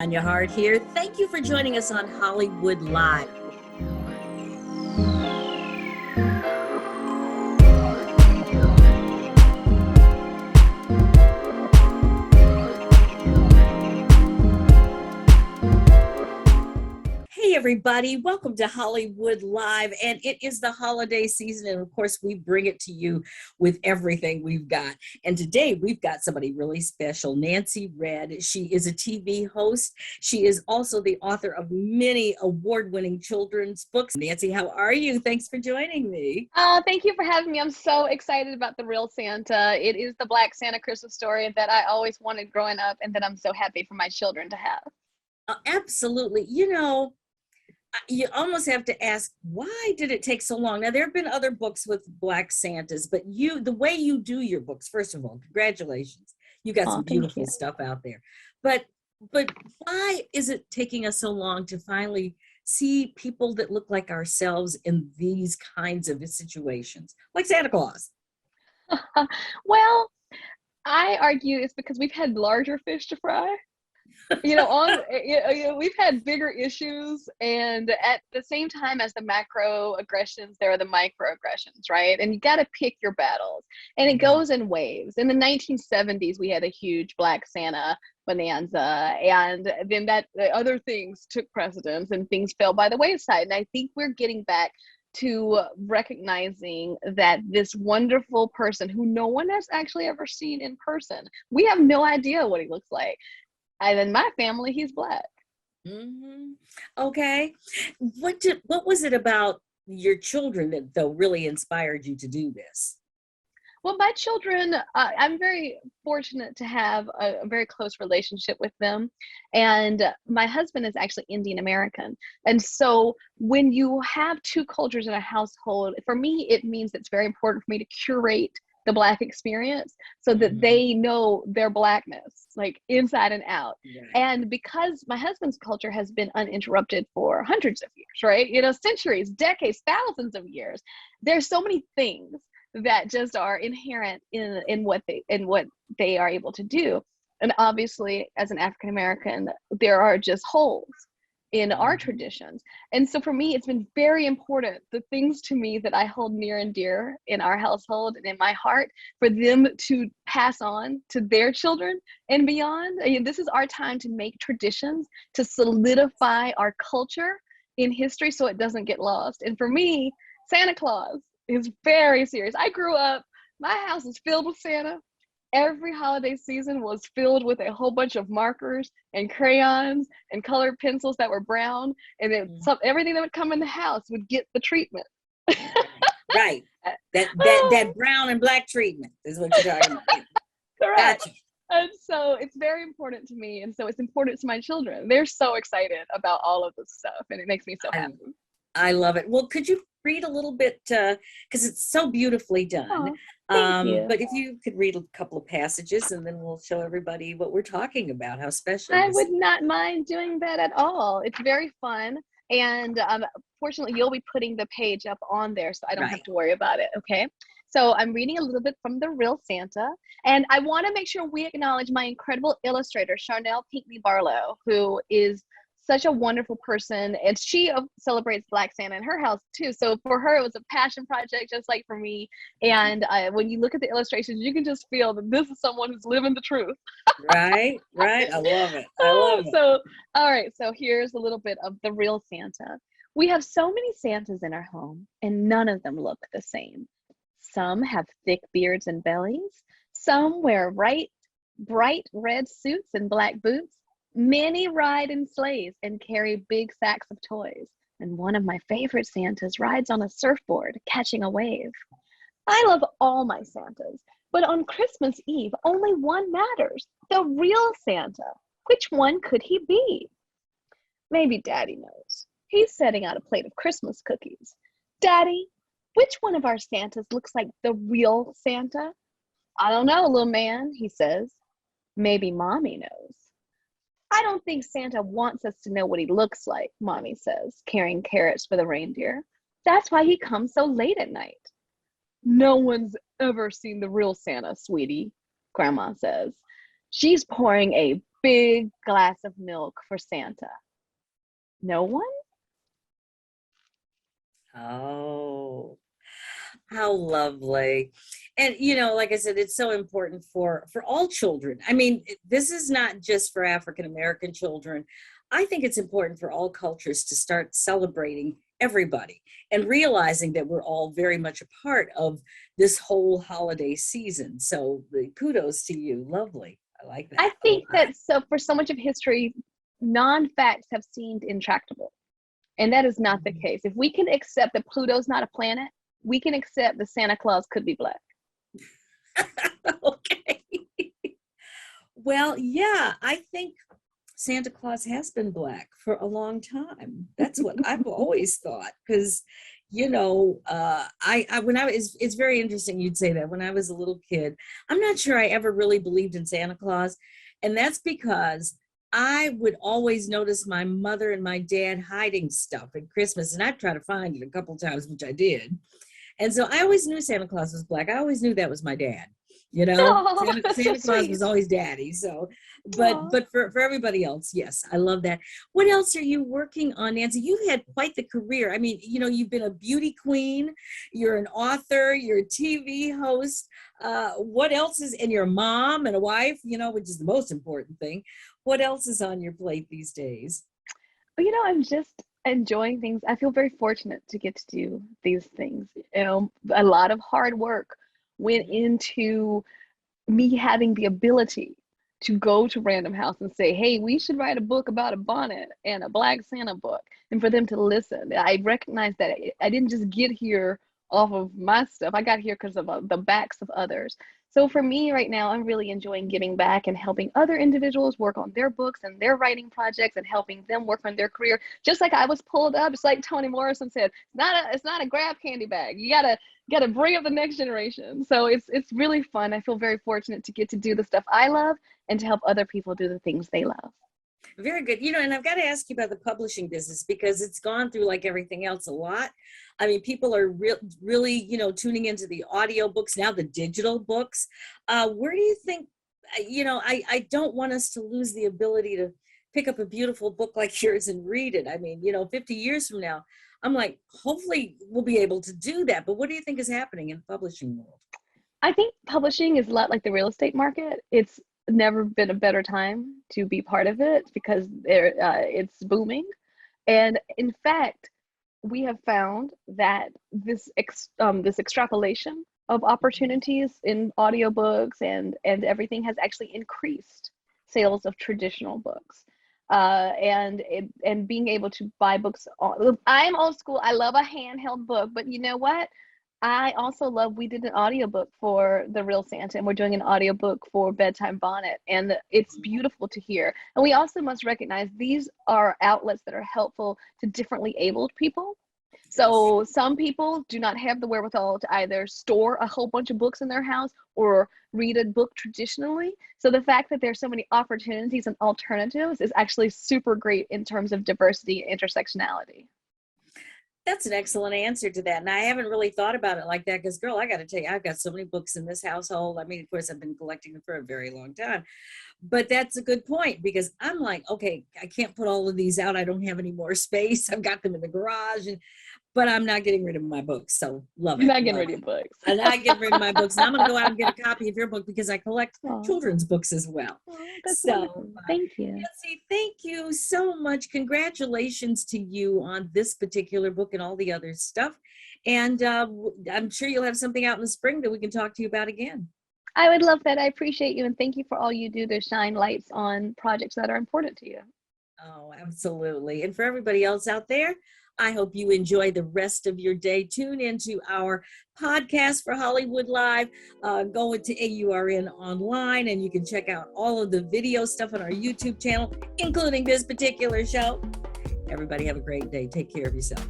Anya Hart here. Thank you for joining us on Hollywood Live. Hey everybody, welcome to Hollywood Live, and it is the holiday season, and of course we bring it to you with everything we've got. And today we've got somebody really special, Nancy Redd. She is a TV host. She is also the author of many award-winning children's books. Nancy, how are you? Thanks for joining me. Oh, thank you for having me. I'm so excited about The Real Santa. It is the Black Santa Christmas story that I always wanted growing up, and that I'm so happy for my children to have. Absolutely. You almost have to ask, why did it take so long? Now, there have been other books with Black Santas, but the way you do your books, first of all, congratulations. You got some Oh, thank beautiful you. stuff out there. But why is it taking us so long to finally see people that look like ourselves in these kinds of situations, like Santa Claus? Well, I argue it's because we've had larger fish to fry. We've had bigger issues, and at the same time as the macro aggressions, there are the microaggressions, right? And you got to pick your battles, and it goes in waves. In the 1970s, we had a huge Black Santa bonanza, and then other things took precedence, and things fell by the wayside. And I think we're getting back to recognizing that this wonderful person who no one has actually ever seen in person, we have no idea what he looks like. And in my family, he's Black. Mm-hmm. Okay. What was it about your children that though really inspired you to do this? Well, my children, I'm very fortunate to have a very close relationship with them. And my husband is actually Indian American. And so when you have two cultures in a household, for me, it means it's very important for me to curate the Black experience so that they know their Blackness, like inside and out. Right. And because my husband's culture has been uninterrupted for hundreds of years, right? Centuries, decades, thousands of years, there's so many things that just are inherent in what they are able to do. And obviously, as an African American, there are just holes in our traditions. And so for me, it's been very important, the things to me that I hold near and dear in our household and in my heart, for them to pass on to their children and beyond. This is our time to make traditions, to solidify our culture in history so it doesn't get lost. And for me, Santa Claus is very serious. I grew up, my house is filled with Santa. Every holiday season was filled with a whole bunch of markers and crayons and colored pencils that were brown, and then everything that would come in the house would get the treatment. Right. That brown and black treatment is what you're talking about. Correct. Gotcha. And so it's very important to me, and so it's important to my children. They're so excited about all of this stuff, and it makes me so happy. I love it. Well, could you read a little bit, because it's so beautifully done. Thank you. But if you could read a couple of passages, and then we'll show everybody what we're talking about, how special I would not mind doing that at all. It's very fun. And fortunately, you'll be putting the page up on there, so I don't have to worry about it, okay? So I'm reading a little bit from The Real Santa. And I want to make sure we acknowledge my incredible illustrator, Charnel Pinckney Barlow, who is such a wonderful person, and she celebrates Black Santa in her house too. So for her, it was a passion project, just like for me. And when you look at the illustrations, you can just feel that this is someone who's living the truth. Right. I love it. I love it. So, all right. So here's a little bit of The Real Santa. We have so many Santas in our home, and none of them look the same. Some have thick beards and bellies. Some wear bright red suits and black boots. Many ride in sleighs and carry big sacks of toys. And one of my favorite Santas rides on a surfboard, catching a wave. I love all my Santas, but on Christmas Eve, only one matters, the real Santa. Which one could he be? Maybe Daddy knows. He's setting out a plate of Christmas cookies. Daddy, which one of our Santas looks like the real Santa? I don't know, little man, he says. Maybe Mommy knows. I don't think Santa wants us to know what he looks like, Mommy says, carrying carrots for the reindeer. That's why he comes so late at night. No one's ever seen the real Santa, sweetie, Grandma says. She's pouring a big glass of milk for Santa? No one? Oh, how lovely. And like I said, it's so important for all children. I mean, this is not just for African American children. I think it's important for all cultures to start celebrating everybody and realizing that we're all very much a part of this whole holiday season. So the kudos to you. Lovely. I like I that a think lot. that so for so much of history, non-facts have seemed intractable. And that is not the case. If we can accept that Pluto's not a planet, we can accept that Santa Claus could be black. Okay. Well, yeah, I think Santa Claus has been black for a long time. That's what I've always thought. Because, I when I was, it's very interesting you'd say that. When I was a little kid, I'm not sure I ever really believed in Santa Claus, and that's because I would always notice my mother and my dad hiding stuff at Christmas, and I'd try to find it a couple times, which I did. And so I always knew Santa Claus was black. I always knew that was my dad. Oh, that's so Santa Claus sweet. was always daddy. So, but Oh. but for everybody else, yes, I love that. What else are you working on, Nancy? You've had quite the career. I mean, you've been a beauty queen, you're an author, you're a TV host. What else is, and you're a mom and a wife, which is the most important thing. What else is on your plate these days? I'm just enjoying things. I feel very fortunate to get to do these things. A lot of hard work went into me having the ability to go to Random House and say, hey, we should write a book about a bonnet and a Black Santa book, and for them to listen. I recognize that I didn't just get here off of my stuff. I got here because of the backs of others. So for me right now, I'm really enjoying giving back and helping other individuals work on their books and their writing projects and helping them work on their career. Just like I was pulled up, it's like Toni Morrison said, it's not a grab candy bag. You gotta bring up the next generation. So it's really fun. I feel very fortunate to get to do the stuff I love and to help other people do the things they love. Very good. And I've got to ask you about the publishing business because it's gone through, like everything else, a lot. I mean, people are really, tuning into the audio books now, the digital books. Where do you think, I don't want us to lose the ability to pick up a beautiful book like yours and read it. I mean, 50 years from now, I'm like, hopefully we'll be able to do that. But what do you think is happening in the publishing world? I think publishing is a lot like the real estate market. It's never been a better time to be part of it because it's booming. And in fact, we have found that this extrapolation of opportunities in audiobooks and everything has actually increased sales of traditional books. And being able to buy books. I'm old school. I love a handheld book, but you know what? I also love, we did an audiobook for The Real Santa, and we're doing an audiobook for Bedtime Bonnet, and it's beautiful to hear. And we also must recognize these are outlets that are helpful to differently abled people. Yes. So some people do not have the wherewithal to either store a whole bunch of books in their house or read a book traditionally. So the fact that there's so many opportunities and alternatives is actually super great in terms of diversity and intersectionality. That's an excellent answer to that. And I haven't really thought about it like that because, girl, I got to tell you, I've got so many books in this household. I mean, of course, I've been collecting them for a very long time. But that's a good point because I'm like, okay, I can't put all of these out. I don't have any more space. I've got them in the garage, but I'm not getting rid of my books. So love You're it. not getting Love rid of it. your books. And I get rid of my books. And I'm going to go out and get a copy of your book because I collect Oh, children's books as well. that's So, wonderful. Thank you. Nancy, thank you so much. Congratulations to you on this particular book and all the other stuff. And I'm sure you'll have something out in the spring that we can talk to you about again. I would love that. I appreciate you and thank you for all you do to shine lights on projects that are important to you. Oh, absolutely. And for everybody else out there, I hope you enjoy the rest of your day. Tune into our podcast for Hollywood Live. Go into AURN online and you can check out all of the video stuff on our YouTube channel, including this particular show. Everybody have a great day. Take care of yourself.